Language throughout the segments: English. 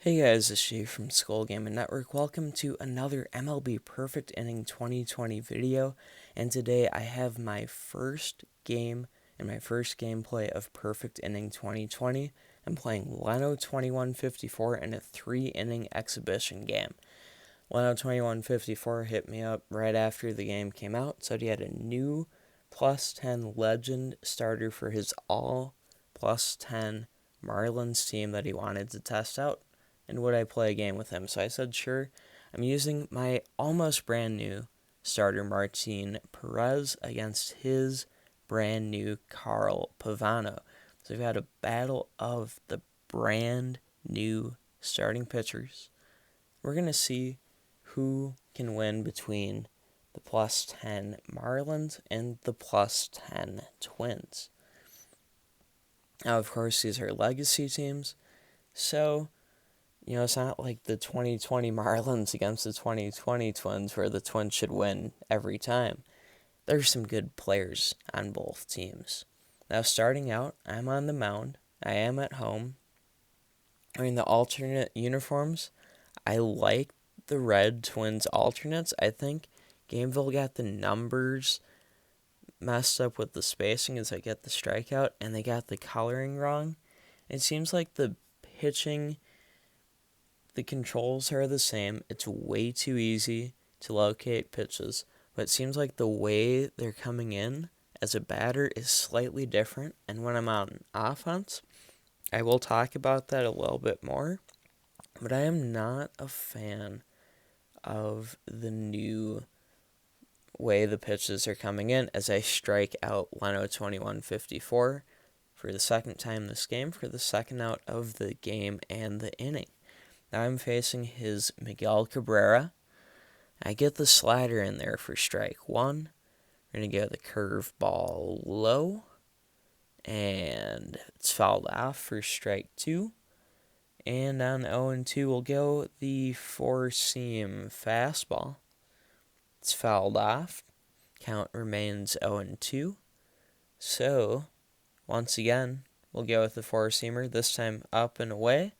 Hey guys, it's Jay from Skull Gaming Network. Welcome to another MLB Perfect Inning 2020 video. And today I have my first game and my first gameplay of Perfect Inning 2020. I'm playing Leno2154 in a 3-inning exhibition game. Leno2154 hit me up right after the game came out, said he had a new plus 10 legend starter for his all plus 10 Marlins team that he wanted to test out. And would I play a game with him? So I said, sure. I'm using my almost brand new starter Martin Perez against his brand new Carl Pavano. So we've had a battle of the brand new starting pitchers. We're going to see who can win between the plus 10 Marlins and the plus 10 Twins. Now, of course, these are legacy teams. So it's not like the 2020 Marlins against the 2020 Twins where the Twins should win every time. There's some good players on both teams. Now, starting out, I'm on the mound. I am at home. The alternate uniforms, I like the red Twins alternates. I think Gameville got the numbers messed up with the spacing as I get the strikeout, and they got the coloring wrong. It seems like the pitching, the controls are the same. It's way too easy to locate pitches, but it seems like the way they're coming in as a batter is slightly different. And when I'm on offense, I will talk about that a little bit more, but I am not a fan of the new way the pitches are coming in as I strike out Leno2154 for the second time this game, for the second out of the game and the inning. Now I'm facing his Miguel Cabrera. I get the slider in there for strike one. We're going to go the curveball low. And it's fouled off for strike two. And on 0-2, we'll go the four-seam fastball. It's fouled off. Count remains 0-2. So, once again, we'll go with the four-seamer, this time up and away.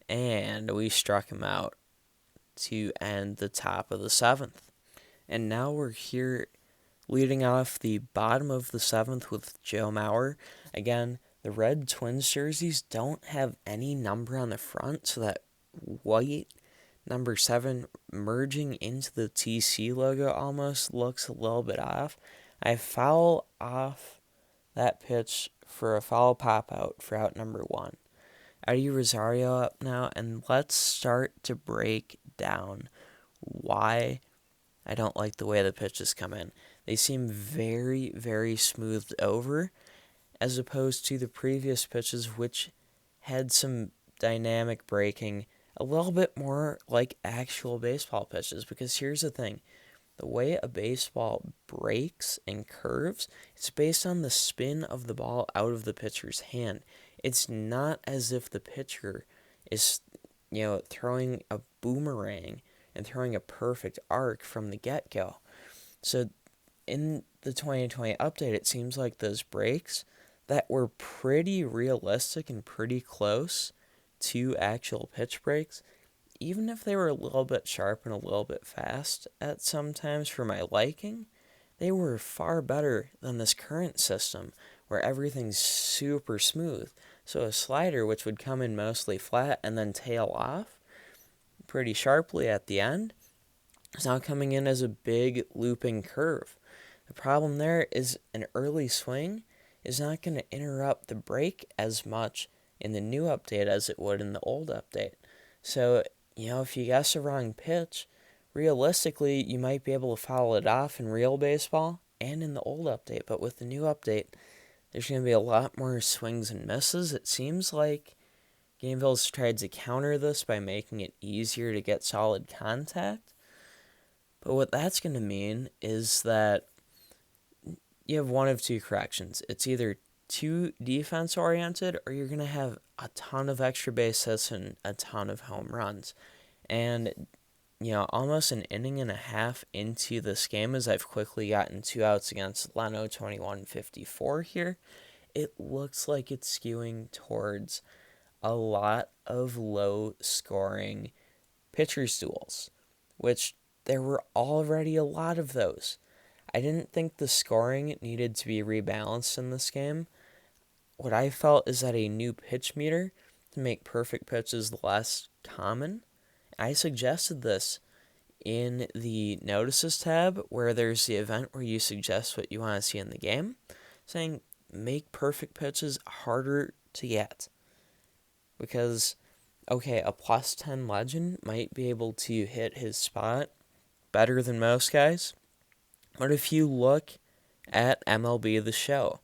And we struck him out to end the top of the seventh. And now we're here leading off the bottom of the seventh with Joe Mauer. Again, the red Twins jerseys don't have any number on the front, so that white number 7 merging into the TC logo almost looks a little bit off. I foul off that pitch for a foul pop out for out number 1. Eddie Rosario up now, and let's start to break down why I don't like the way the pitches come in. They seem very, very smoothed over, as opposed to the previous pitches, which had some dynamic breaking, a little bit more like actual baseball pitches. Because here's the thing, the way a baseball breaks and curves, it's based on the spin of the ball out of the pitcher's hand. It's not as if the pitcher is, throwing a boomerang and throwing a perfect arc from the get-go. So in the 2020 update, it seems like those breaks that were pretty realistic and pretty close to actual pitch breaks, even if they were a little bit sharp and a little bit fast at some times for my liking, they were far better than this current system where everything's super smooth. So a slider, which would come in mostly flat and then tail off pretty sharply at the end, is now coming in as a big looping curve. The problem there is an early swing is not going to interrupt the break as much in the new update as it would in the old update. So, if you guess a wrong pitch, realistically, you might be able to foul it off in real baseball and in the old update. But with the new update, there's going to be a lot more swings and misses. It seems like Gameville's tried to counter this by making it easier to get solid contact. But what that's going to mean is that you have one of two corrections. It's either too defense-oriented, or you're going to have a ton of extra base hits and a ton of home runs. And, almost an inning and a half into this game, as I've quickly gotten 2 outs against Leno2154 here, it looks like it's skewing towards a lot of low-scoring pitcher's duels, which there were already a lot of those. I didn't think the scoring needed to be rebalanced in this game. What I felt is that a new pitch meter to make perfect pitches less common. I suggested this in the notices tab where there's the event where you suggest what you want to see in the game, saying make perfect pitches harder to get. Because, okay, a plus 10 legend might be able to hit his spot better than most guys. But if you look at MLB The Show,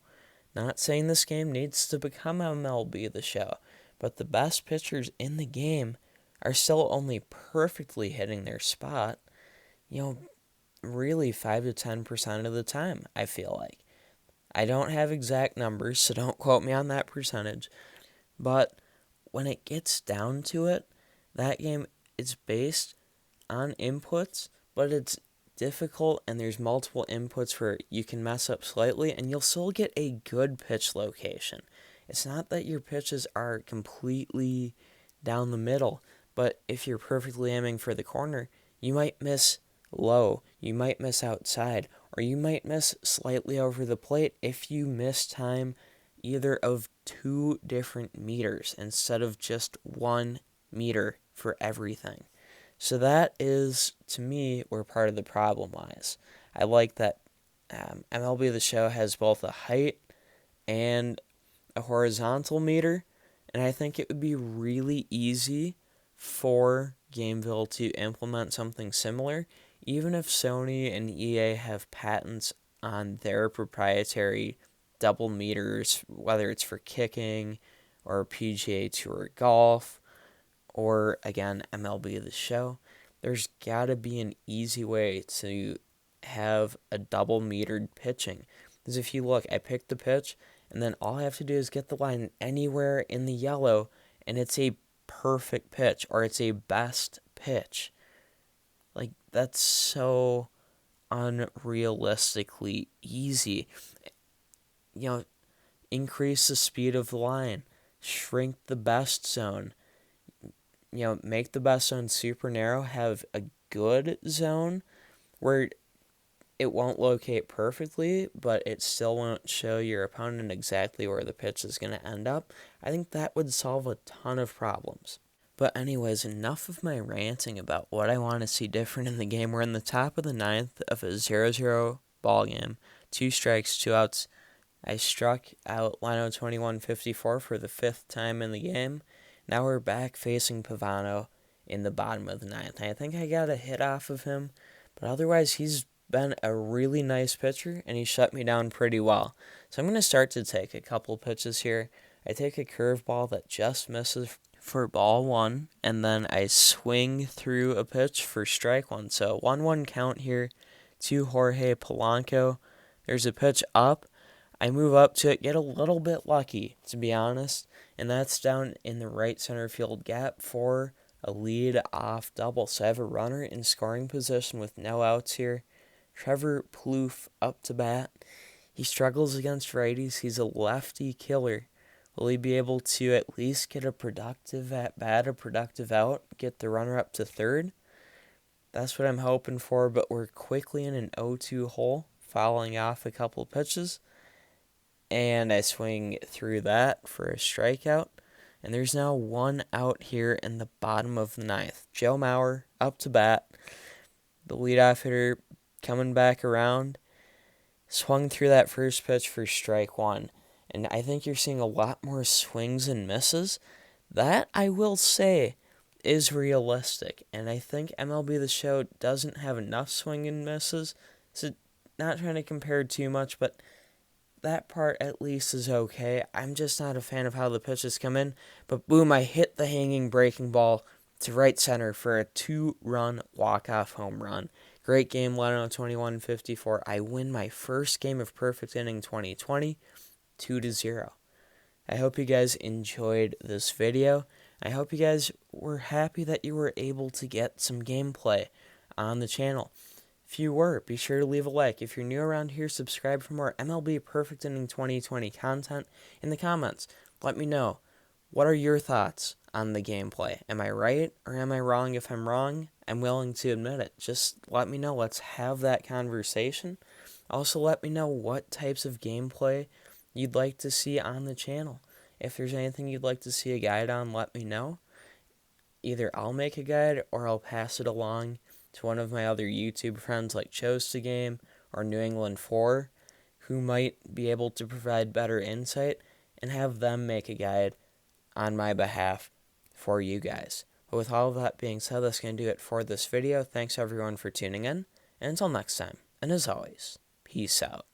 not saying this game needs to become MLB The Show, but the best pitchers in the game are still only perfectly hitting their spot, really 5 to 10% of the time, I feel like. I don't have exact numbers, so don't quote me on that percentage, but when it gets down to it, that game is based on inputs, but it's difficult and there's multiple inputs where you can mess up slightly and you'll still get a good pitch location. It's not that your pitches are completely down the middle, but if you're perfectly aiming for the corner, you might miss low, you might miss outside, or you might miss slightly over the plate if you miss time either of 2 different meters instead of just 1 meter for everything. So that is, to me, where part of the problem lies. I like that MLB The Show has both a height and a horizontal meter, and I think it would be really easy for Gameville to implement something similar, even if Sony and EA have patents on their proprietary double meters, whether it's for kicking or PGA Tour golf, or again, MLB The Show. There's got to be an easy way to have a double metered pitching. Because if you look, I picked the pitch, and then all I have to do is get the line anywhere in the yellow, and it's a perfect pitch, or it's a best pitch. Like, that's so unrealistically easy. Increase the speed of the line, shrink the best zone, make the best zone super narrow, have a good zone where it won't locate perfectly, but it still won't show your opponent exactly where the pitch is going to end up. I think that would solve a ton of problems. But anyways, enough of my ranting about what I want to see different in the game. We're in the top of the 9th of a 0-0 ball game. 2 strikes, 2 outs. I struck out Leno2154 for the 5th time in the game. Now we're back facing Pavano in the bottom of the 9th. I think I got a hit off of him, but otherwise he's been a really nice pitcher, and he shut me down pretty well. So I'm going to start to take a couple pitches here. I take a curveball that just misses for ball 1, and then I swing through a pitch for strike 1. So 1-1 count here to Jorge Polanco. There's a pitch up. I move up to it, get a little bit lucky, to be honest, and that's down in the right center field gap for a lead-off double. So I have a runner in scoring position with no outs here. Trevor Plouffe up to bat. He struggles against righties. He's a lefty killer. Will he be able to at least get a productive at-bat, a productive out, get the runner up to third? That's what I'm hoping for, but we're quickly in an 0-2 hole, fouling off a couple pitches. And I swing through that for a strikeout. And there's now 1 out here in the bottom of the 9th. Joe Mauer up to bat. The leadoff hitter coming back around. Swung through that first pitch for strike 1. And I think you're seeing a lot more swings and misses. That, I will say, is realistic. And I think MLB The Show doesn't have enough swing and misses. So not trying to compare too much, but that part at least is okay. I'm just not a fan of how the pitches come in. But boom, I hit the hanging breaking ball to right center for a 2-run walk-off home run. Great game, Leno2154. I win my first game of Perfect Inning 2020, 2-0. I hope you guys enjoyed this video. I hope you guys were happy that you were able to get some gameplay on the channel. If you were, be sure to leave a like. If you're new around here, subscribe for more MLB Perfect Inning 2020 content in the comments. Let me know What are your thoughts on the gameplay? Am I right or am I wrong? If I'm wrong, I'm willing to admit it. Just let me know. Let's have that conversation. Also, let me know what types of gameplay you'd like to see on the channel. If there's anything you'd like to see a guide on, let me know. Either I'll make a guide or I'll pass it along to one of my other YouTube friends like Chose to Game or New England 4, who might be able to provide better insight, and have them make a guide on my behalf for you guys. But with all of that being said, that's going to do it for this video. Thanks everyone for tuning in, and until next time, and as always, peace out.